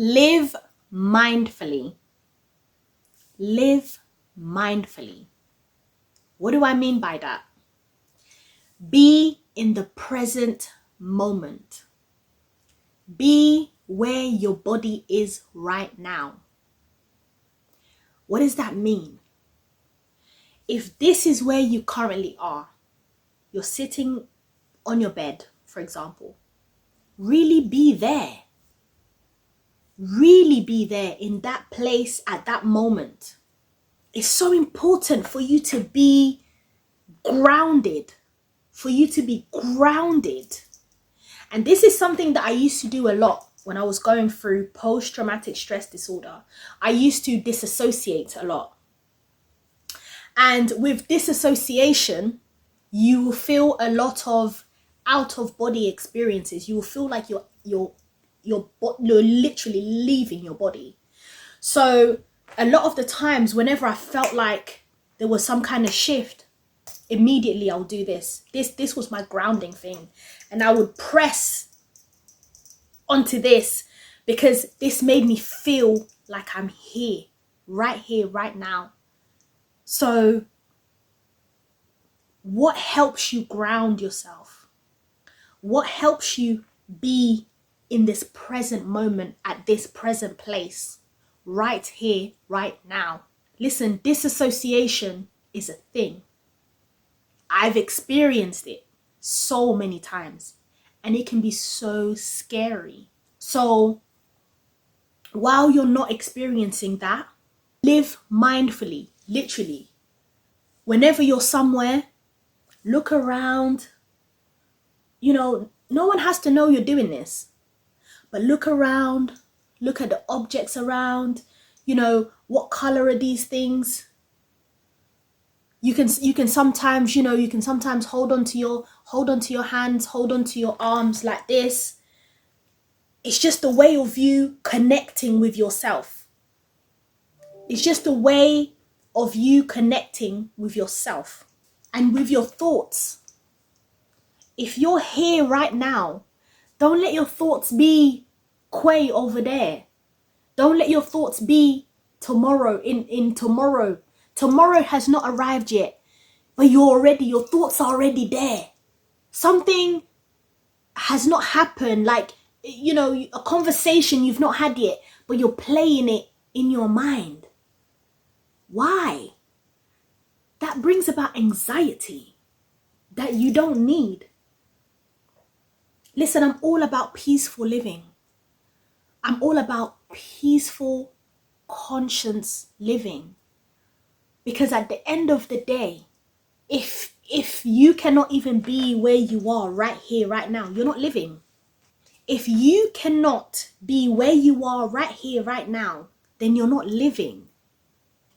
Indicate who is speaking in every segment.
Speaker 1: Live mindfully. Live mindfully. What do I mean by that? Be in the present moment. Be where your body is right now. What does that mean? If this is where you currently are, you're sitting on your bed, for example, really be there. Really be there in that place at that moment. It's so important for you to be grounded. For you to be grounded. And this is something that I used to do a lot when I was going through post-traumatic stress disorder. I used to dissociate a lot. And with disassociation, you will feel a lot of out-of-body experiences. You will feel like you're literally leaving your body. So a lot of the times, whenever I felt like there was some kind of shift, immediately I'll do this. This was my grounding thing. And I would press onto this because this made me feel like I'm here, right now. So what helps you ground yourself? What helps you be in this present moment, at this present place, right here, right now? Listen, disassociation is a thing. I've experienced it so many times and it can be so scary. So while you're not experiencing that, live mindfully, literally. Whenever you're somewhere, look around. You know, no one has to know you're doing this, but look around, look at the objects around, you know, what color are these things? You can sometimes, you can sometimes hold on to your hands, hold on to your arms like this. It's just a way of you connecting with yourself. It's just a way of you connecting with yourself and with your thoughts. If you're here right now, don't let your thoughts be Quay over there. Don't let your thoughts be tomorrow, in tomorrow. Tomorrow has not arrived yet, but your thoughts are already there. Something has not happened, like, a conversation you've not had yet, but you're playing it in your mind. Why? That brings about anxiety that you don't need. Listen, I'm all about peaceful living. I'm all about peaceful, conscious living. Because at the end of the day, if you cannot even be where you are right here, right now, you're not living. If you cannot be where you are right here, right now, then you're not living.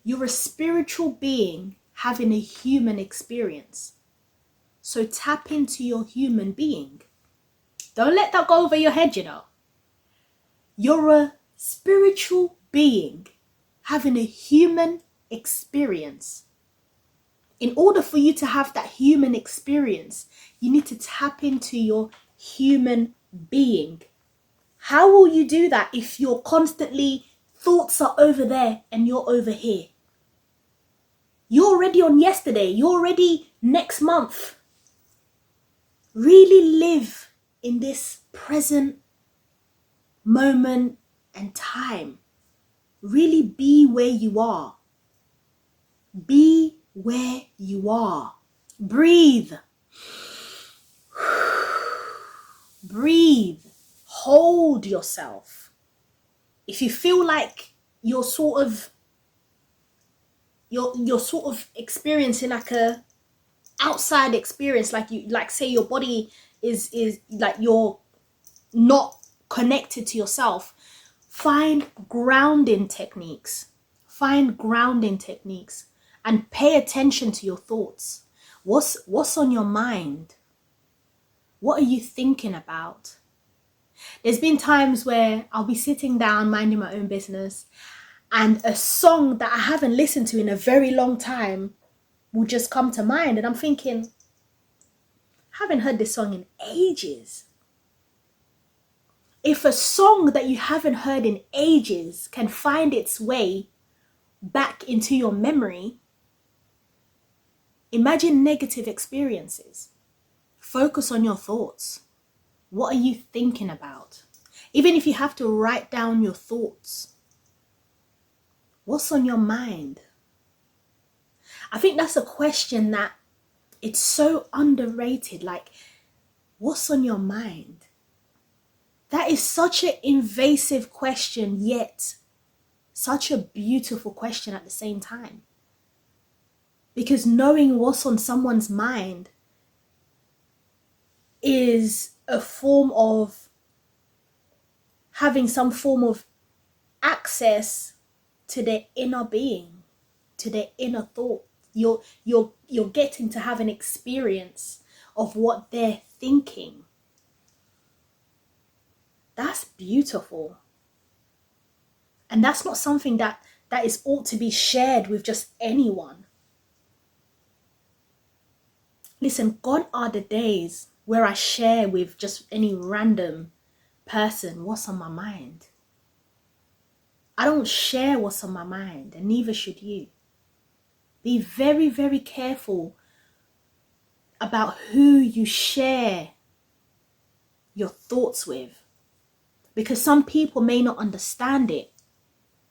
Speaker 1: You're a spiritual being having a human experience. So tap into your human being. Don't let that go over your head, You're a spiritual being having a human experience. In order for you to have that human experience, you need to tap into your human being. How will you do that if you're constantly, thoughts are over there and you're over here? You're already on yesterday. You're already next month. Really live in this present moment and time. Really be where you are. Be where you are. Breathe. Breathe. Hold yourself. If you feel like you're sort of experiencing like a outside experience, like say your body is like you're not connected to yourself, find grounding techniques. And pay attention to your thoughts. What's on your mind? What are you thinking about? There's been times where I'll be sitting down minding my own business and a song that I haven't listened to in a very long time will just come to mind, and I'm thinking, I haven't heard this song in ages. If a song that you haven't heard in ages can find its way back into your memory, imagine negative experiences. Focus on your thoughts. What are you thinking about? Even if you have to write down your thoughts, what's on your mind? I think that's a question that it's so underrated. Like, what's on your mind? That is such an invasive question, yet such a beautiful question at the same time. Because knowing what's on someone's mind is a form of having some form of access to their inner being, to their inner thought. You're getting to have an experience of what they're thinking. That's beautiful. And that's not something that is ought to be shared with just anyone. Listen, gone are the days where I share with just any random person what's on my mind. I don't share what's on my mind, and neither should you. Be very, very careful about who you share your thoughts with, because some people may not understand it,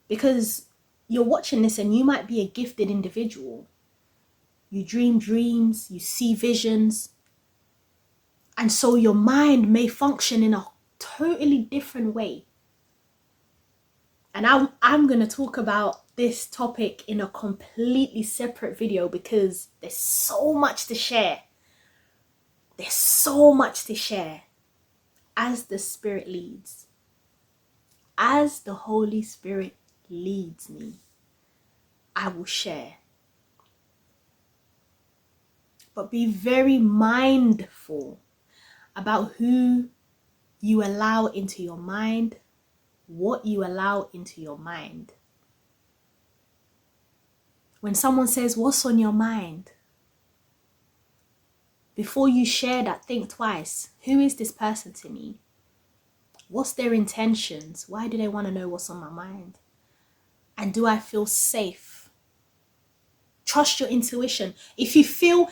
Speaker 1: because you're watching this and you might be a gifted individual. You dream dreams, you see visions, and so your mind may function in a totally different way. And I'm going to talk about this topic in a completely separate video, because there's so much to share. There's so much to share as the Spirit leads. As the Holy Spirit leads me, I will share. But be very mindful about who you allow into your mind, what you allow into your mind. When someone says, what's on your mind? Before you share that, think twice. Who is this person to me? What's their intentions? Why do they want to know what's on my mind? And do I feel safe? Trust your intuition. If you feel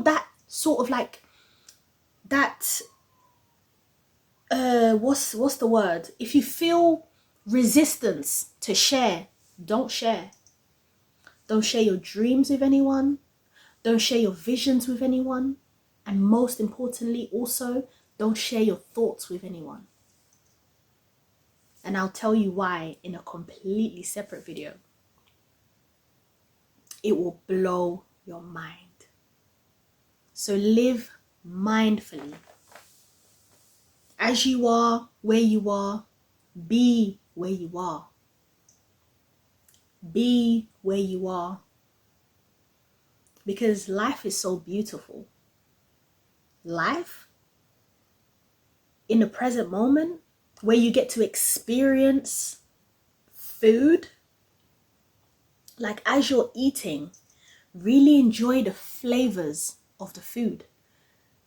Speaker 1: that sort of like that, what's the word? If you feel resistance to share, don't share. Don't share your dreams with anyone. Don't share your visions with anyone. And most importantly, also, don't share your thoughts with anyone. And I'll tell you why in a completely separate video. It will blow your mind. So live mindfully. As you are, where you are, be where you are. Be where you are. Because life is so beautiful. Life in the present moment, where you get to experience food, like as you're eating, really enjoy the flavors of the food.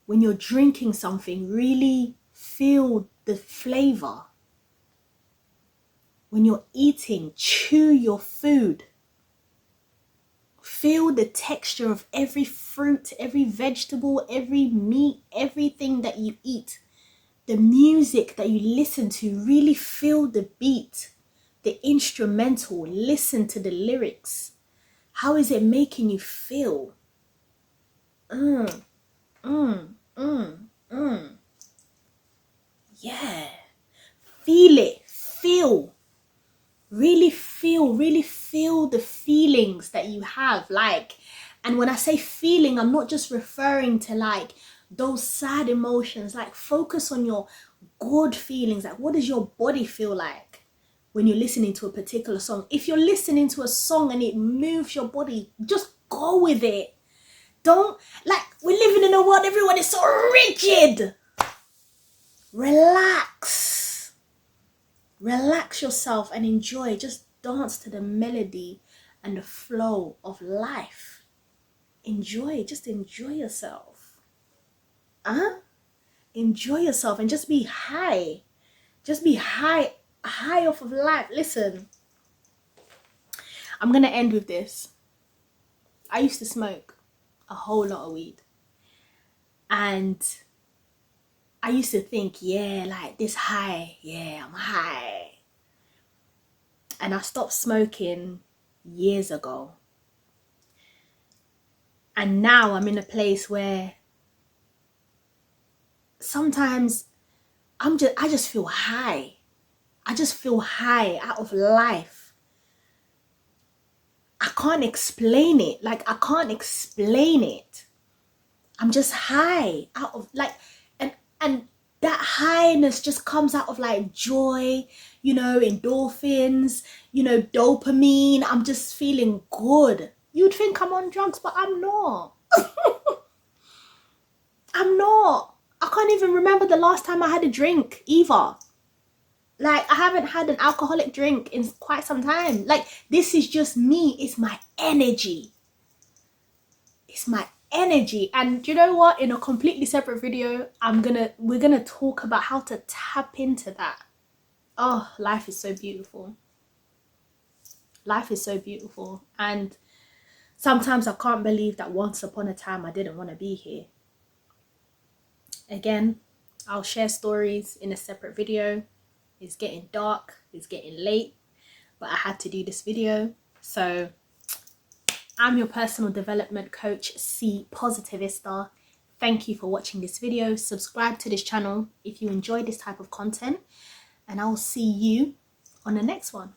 Speaker 1: When you're drinking something, really feel the flavor. When you're eating, chew your food. Feel the texture of every fruit, every vegetable, every meat, everything that you eat. The music that you listen to, really feel the beat, the instrumental, listen to the lyrics. How is it making you feel? Yeah. Feel it. Really feel the feelings that you have. Like, and when I say feeling, I'm not just referring to like those sad emotions. Like, focus on your good feelings. Like, what does your body feel like when you're listening to a particular song? If you're listening to a song and it moves your body, just go with it. Don't, like, we're living in a world, everyone is so rigid. Relax yourself and enjoy. Just dance to the melody and the flow of life. Just enjoy yourself. Enjoy yourself and just be high. Just be high off of life. Listen, I'm gonna end with this. I used to smoke a whole lot of weed, and I used to think, yeah, like this high, yeah, I'm high. And I stopped smoking years ago. And now I'm in a place where sometimes I just feel high. I just feel high out of life. I can't explain it. Like, I can't explain it. I'm just high out of like, and that highness just comes out of like joy, you know, endorphins, you know, dopamine. I'm just feeling good. You'd think I'm on drugs, but I'm not. I'm not. I can't even remember the last time I had a drink either. Like, I haven't had an alcoholic drink in quite some time. Like, this is just me. It's my energy. It's my energy. And you know what? In a completely separate video, we're gonna talk about how to tap into that. Oh, life is so beautiful. Life is so beautiful. And sometimes I can't believe that once upon a time I didn't want to be here. Again, I'll share stories in a separate video. It's getting dark, it's getting late, but I had to do this video. So I'm your personal development coach, C-Positivista. Thank you for watching this video. Subscribe to this channel if you enjoy this type of content, and I'll see you on the next one.